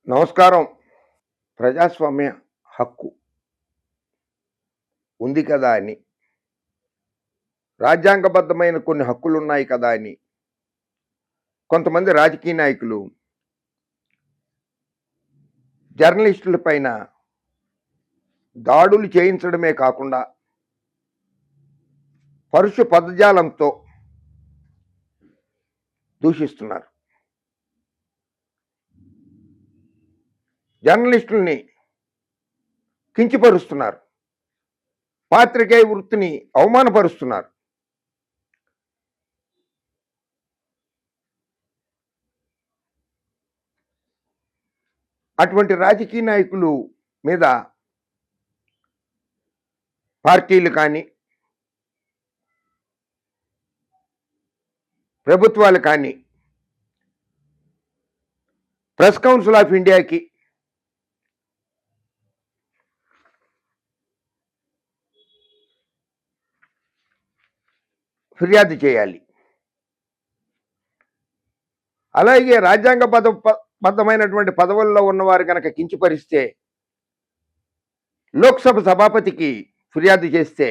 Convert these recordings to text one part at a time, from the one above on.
నమస్కారం. ప్రజాస్వామ్య హక్కు ఉంది కదా అని, రాజ్యాంగబద్ధమైన కొన్ని హక్కులున్నాయి కదా అని, కొంతమంది రాజకీయ నాయకులు జర్నలిస్టుల పైన దాడులు చేయించడమే కాకుండా, పరుష పదజాలంతో దూషిస్తున్నారు. జర్నలిస్టుల్ని కించపరుస్తున్నారు. పాత్రికేయ వృత్తిని అవమానపరుస్తున్నారు. అటువంటి రాజకీయ నాయకులు మీద పార్టీలు కానీ, ప్రభుత్వాలు కానీ, ప్రెస్ కౌన్సిల్ ఆఫ్ ఇండియాకి ఫిర్యాదు చేయాలి. అలాగే రాజ్యాంగబద్ధమైనటువంటి పదవుల్లో ఉన్నవారు కనుక కించపరిస్తే లోక్సభ సభాపతికి ఫిర్యాదు చేస్తే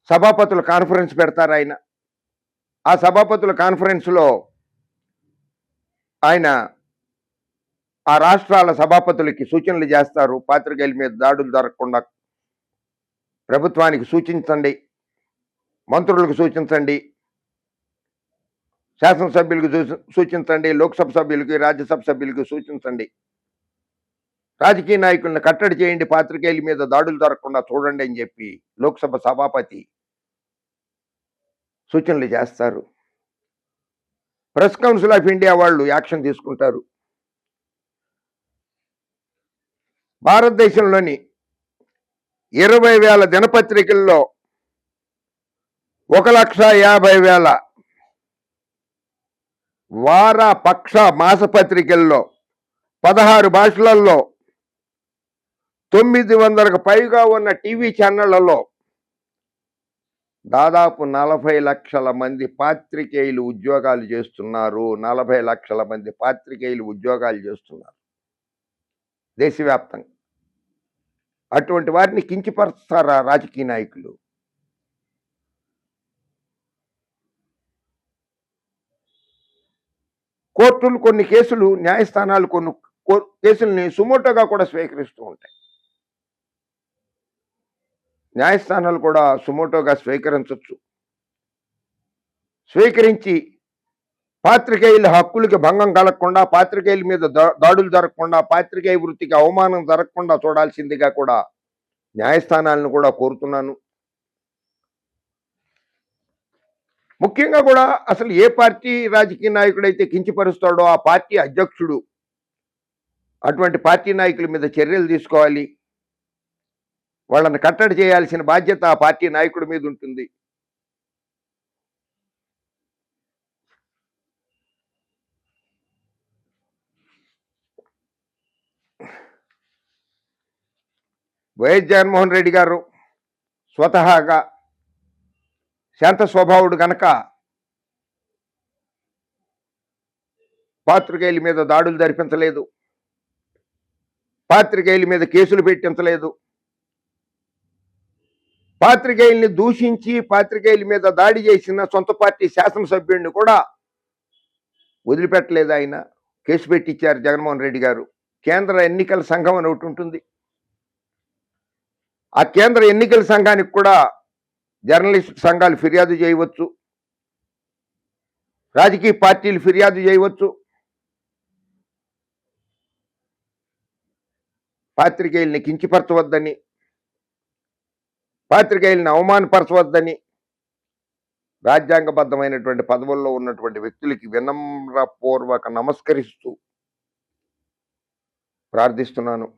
సభాపతుల కాన్ఫరెన్స్ పెడతారు ఆయన. ఆ సభాపతుల కాన్ఫరెన్స్లో ఆయన ఆ రాష్ట్రాల సభాపతులకి సూచనలు చేస్తారు. పాత్రికేయుల మీద దాడులు జరగకుండా ప్రభుత్వానికి సూచించండి, మంత్రులకు సూచించండి, శాసనసభ్యులకు సూచించండి, లోక్సభ సభ్యులకి, రాజ్యసభ సభ్యులకి సూచించండి, రాజకీయ నాయకులను కట్టడి చేయండి, పాత్రికేయుల మీద దాడులు జరగకుండా చూడండి అని చెప్పి లోక్సభ సభాపతి సూచనలు చేస్తారు. ప్రెస్ కౌన్సిల్ ఆఫ్ ఇండియా వాళ్ళు యాక్షన్ తీసుకుంటారు. భారతదేశంలోని 20,000 దినపత్రికల్లో 1,50,000 వార పక్ష మాసపత్రికల్లో 16 భాషలలో 900కు పైగా ఉన్న టీవీ ఛానళ్లలో దాదాపు 40 లక్షల మంది పాత్రికేయులు ఉద్యోగాలు చేస్తున్నారు. 40 లక్షల మంది పాత్రికేయులు ఉద్యోగాలు చేస్తున్నారు దేశవ్యాప్తంగా. అటువంటి వారిని కించపరుస్తారా రాజకీయ నాయకులు? కోర్టులు కొన్ని కేసులు, న్యాయస్థానాలు కొన్ని కేసుల్ని సుమోటోగా కూడా స్వీకరిస్తూ ఉంటాయి. న్యాయస్థానాలు కూడా సుమోటోగా స్వీకరించవచ్చు. స్వీకరించి పాత్రికేయుల హక్కులకి భంగం కలగకుండా, పాత్రికేయుల మీద దాడులు జరగకుండా, పాత్రికేయ వృత్తికి అవమానం జరగకుండా చూడాల్సిందిగా కూడా న్యాయస్థానాలను కూడా కోరుతున్నాను. ముఖ్యంగా కూడా అసలు ఏ పార్టీ రాజకీయ నాయకుడైతే కించపరుస్తాడో ఆ పార్టీ అధ్యక్షుడు అటువంటి పార్టీ నాయకుల మీద చర్యలు తీసుకోవాలి. వాళ్ళని కట్టడి చేయాల్సిన బాధ్యత ఆ పార్టీ నాయకుడి మీద ఉంటుంది. వైఎస్ జగన్మోహన్ రెడ్డి గారు స్వతహాగా శాంత స్వభావుడు గనక పాత్రికేయుల మీద దాడులు జరిపించలేదు, పాత్రికేయుల మీద కేసులు పెట్టించలేదు, పాత్రికేయుల్ని దూషించి పాత్రికేయుల మీద దాడి చేసిన సొంత పార్టీ శాసనసభ్యుడిని కూడా వదిలిపెట్టలేదు. ఆయన కేసు పెట్టించారు జగన్మోహన్ రెడ్డి గారు. కేంద్ర ఎన్నికల సంఘం అని ఒకటి ఉంటుంది. ఆ కేంద్ర ఎన్నికల సంఘానికి కూడా జర్నలిస్ట్ సంఘాలు ఫిర్యాదు చేయవచ్చు, రాజకీయ పార్టీలు ఫిర్యాదు చేయవచ్చు. పాత్రికేయుల్ని కించపరచవద్దని, పాత్రికేయుల్ని అవమానపరచవద్దని రాజ్యాంగబద్ధమైనటువంటి పదవుల్లో ఉన్నటువంటి వ్యక్తులకి వినమ్రపూర్వక నమస్కరిస్తూ ప్రార్థిస్తున్నాను.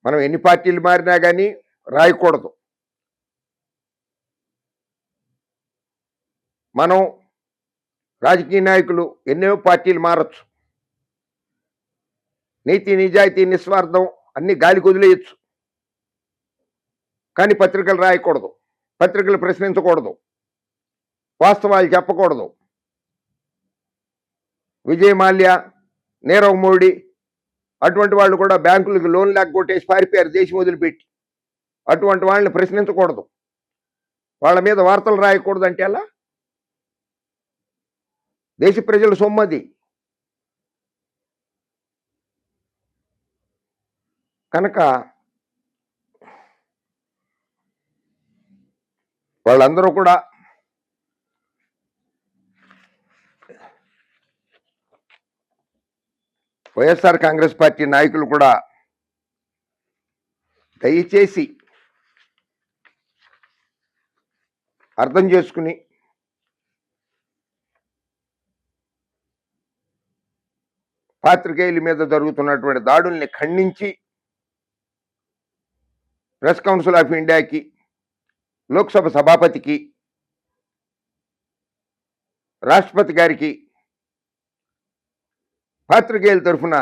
మనం ఎన్ని పార్టీలు మారినా కానీ రాయకూడదు. మనం రాజకీయ నాయకులు ఎన్నో పార్టీలు మారచ్చు, నీతి నిజాయితీ నిస్వార్థం అన్ని గాలి కుదిలేయచ్చు. కానీ పత్రికలు రాయకూడదు, పత్రికలు ప్రశ్నించకూడదు, వాస్తవాలు చెప్పకూడదు. విజయ్ మాల్యా, నీరవ్ మోడీ అటువంటి వాళ్ళు కూడా బ్యాంకులకు లోన్ లేక కొట్టేసి పారిపోయారు దేశం వదిలిపెట్టి. అటువంటి వాళ్ళని ప్రశ్నించకూడదు, వాళ్ళ మీద వార్తలు రాయకూడదు అంటే ఎలా? దేశ ప్రజల సొమ్మది. కనుక వాళ్ళందరూ కూడా వైఎస్ఆర్ కాంగ్రెస్ పార్టీ నాయకులు కూడా దయచేసి అర్థం చేసుకుని పాత్రికేయుల మీద జరుగుతున్నటువంటి దాడుల్ని ఖండించి ప్రెస్ కౌన్సిల్ ఆఫ్ ఇండియాకి, లోక్సభ సభాపతికి, రాష్ట్రపతి గారికి పాత్రికేయుల తరఫున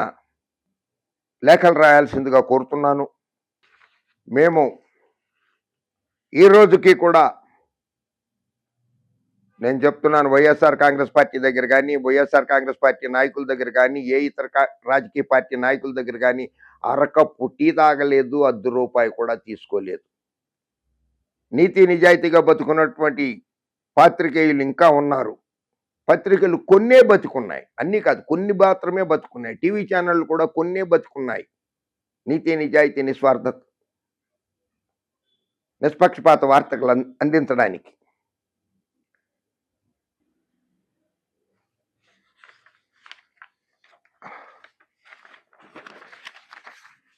లేఖలు రాయాల్సిందిగా కోరుతున్నాను. మేము ఈ రోజుకి కూడా నేను చెప్తున్నాను, వైఎస్ఆర్ కాంగ్రెస్ పార్టీ దగ్గర కానీ, వైఎస్ఆర్ కాంగ్రెస్ పార్టీ నాయకుల దగ్గర కానీ, ఏ ఇతర రాజకీయ పార్టీ నాయకుల దగ్గర కానీ అరకప్పు టీ తాగలేదు, ₹10 కూడా తీసుకోలేదు. నీతి నిజాయితీగా బతుకున్నటువంటి పాత్రికేయులు ఇంకా ఉన్నారు. పత్రికలు కొన్నే బతుకున్నాయి, అన్నీ కాదు, కొన్ని మాత్రమే బతుకున్నాయి. టీవీ ఛానళ్ళు కూడా కొన్నే బతుకున్నాయి నీతి నిజాయితీ నిస్వార్థత నిష్పక్షపాత వార్తలు అందించడానికి.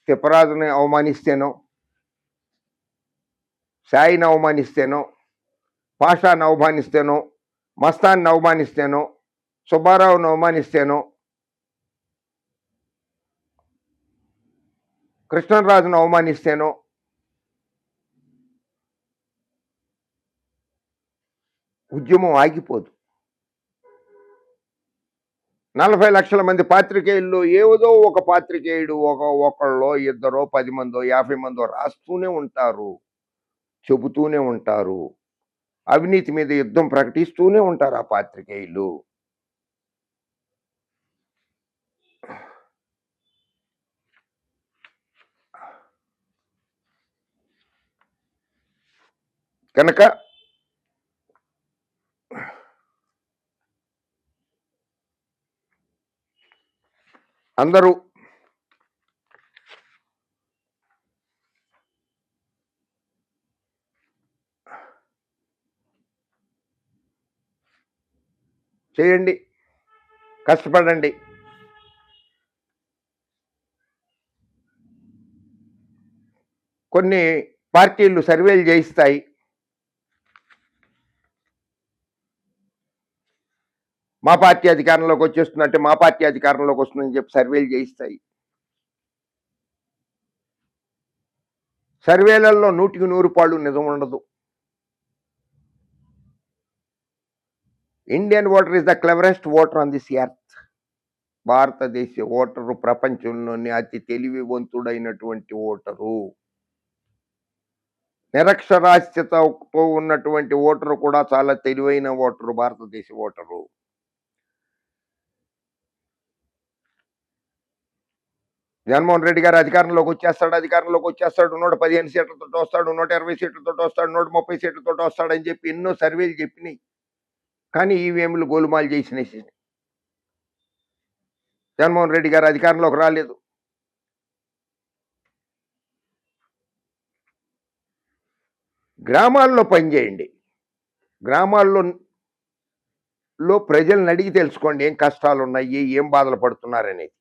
తిప్పరాజుని అవమానిస్తేనో, సాయిని అవమానిస్తేనో, పాషాని అవమానిస్తేనో, మస్తాన్ని అవమానిస్తేనో, సుబ్బారావుని అవమానిస్తేనో, కృష్ణరాజును అవమానిస్తేనో ఉద్యమం ఆగిపోదు. 40 లక్షల మంది పాత్రికేయుల్లో ఏదో ఒక పాత్రికేయుడు ఒకళ్ళో, ఇద్దరో, 10 మందో, 50 మందో రాస్తూనే ఉంటారు, చెబుతూనే ఉంటారు, అవినీతి మీద యుద్ధం ప్రకటిస్తూనే ఉంటారు ఆ పాత్రికేయులు. కనుక అందరూ చేయండి, కష్టపడండి. కొన్ని పార్టీలు సర్వేలు చేయిస్తాయి, మా పార్టీ అధికారంలోకి వచ్చేస్తుందంటే మా పార్టీ అధికారంలోకి వస్తుందని చెప్పి సర్వేలు చేయిస్తాయి. సర్వేలలో 100కి 100 నిజం ఉండదు. Indian voter is the cleverest voter on this earth. భారతదేశ ఓటరు ప్రపంచంలోని అతి తెలివివంతుడైనటువంటి ఓటరు. నిరక్షరాస్యతతో ఉన్నటువంటి ఓటరు కూడా చాలా తెలివైన ఓటరు భారతదేశ ఓటరు. జగన్మోహన్ రెడ్డి గారు అధికారంలోకి వచ్చేస్తాడు 115 సీట్లతో వస్తాడు, 120 సీట్లతో వస్తాడు, 130 సీట్లతో వస్తాడని చెప్పి ఎన్నో సర్వేలు చెప్పినాయి. కానీ ఈవీఎంలు గోలుమాలు చేసినేసి జగన్మోహన్ రెడ్డి గారు అధికారంలోకి రాలేదు. గ్రామాల్లో పనిచేయండి, గ్రామాల్లో ప్రజలను అడిగి తెలుసుకోండి ఏం కష్టాలు ఉన్నాయి, ఏం బాధలు పడుతున్నారనేది.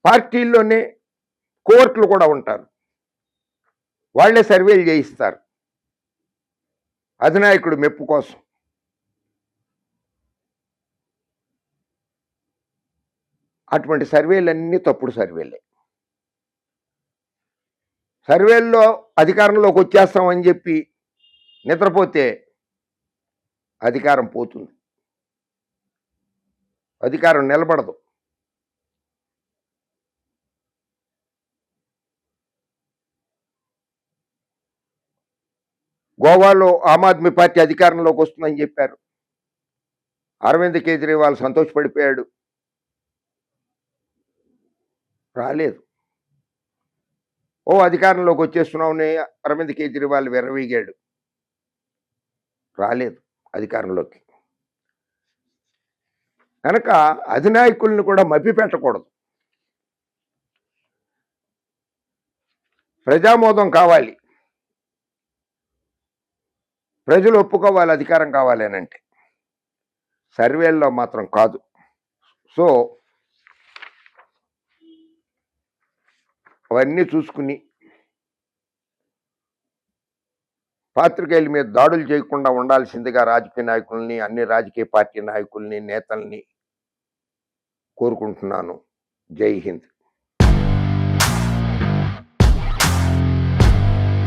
పార్టీల్లోనే కోర్టులు కూడా ఉంటారు, వాళ్లే సర్వేలు చేయిస్తారు అధినాయకుడు మెప్పు కోసం. అటువంటి సర్వేలన్నీ తప్పుడు సర్వేలే. సర్వేల్లో అధికారంలోకి వచ్చేస్తామని చెప్పి నిద్రపోతే అధికారం పోతుంది, అధికారం నిలబడదు. గోవాలో ఆమ్ ఆద్మీ పార్టీ అధికారంలోకి వస్తుందని చెప్పారు. అరవింద్ కేజ్రీవాల్ సంతోషపడిపోయాడు. రాలేదు. అధికారంలోకి వచ్చేస్తున్నామని అరవింద్ కేజ్రీవాల్ విర్రవీగాడు. రాలేదు అధికారంలోకి. కనుక అధినాయకుల్ని కూడా మభ్యపెట్టకూడదు. ప్రజామోదం కావాలి, ప్రజలు ఒప్పుకోవాలి అధికారం కావాలి అని అంటే, సర్వేల్లో మాత్రం కాదు. సో అవన్నీ చూసుకుని పాత్రికేయుల మీద దాడులు చేయకుండా ఉండాల్సిందిగా రాజకీయ నాయకుల్ని, అన్ని రాజకీయ పార్టీ నాయకుల్ని, నేతల్ని కోరుకుంటున్నాను. జై హింద్.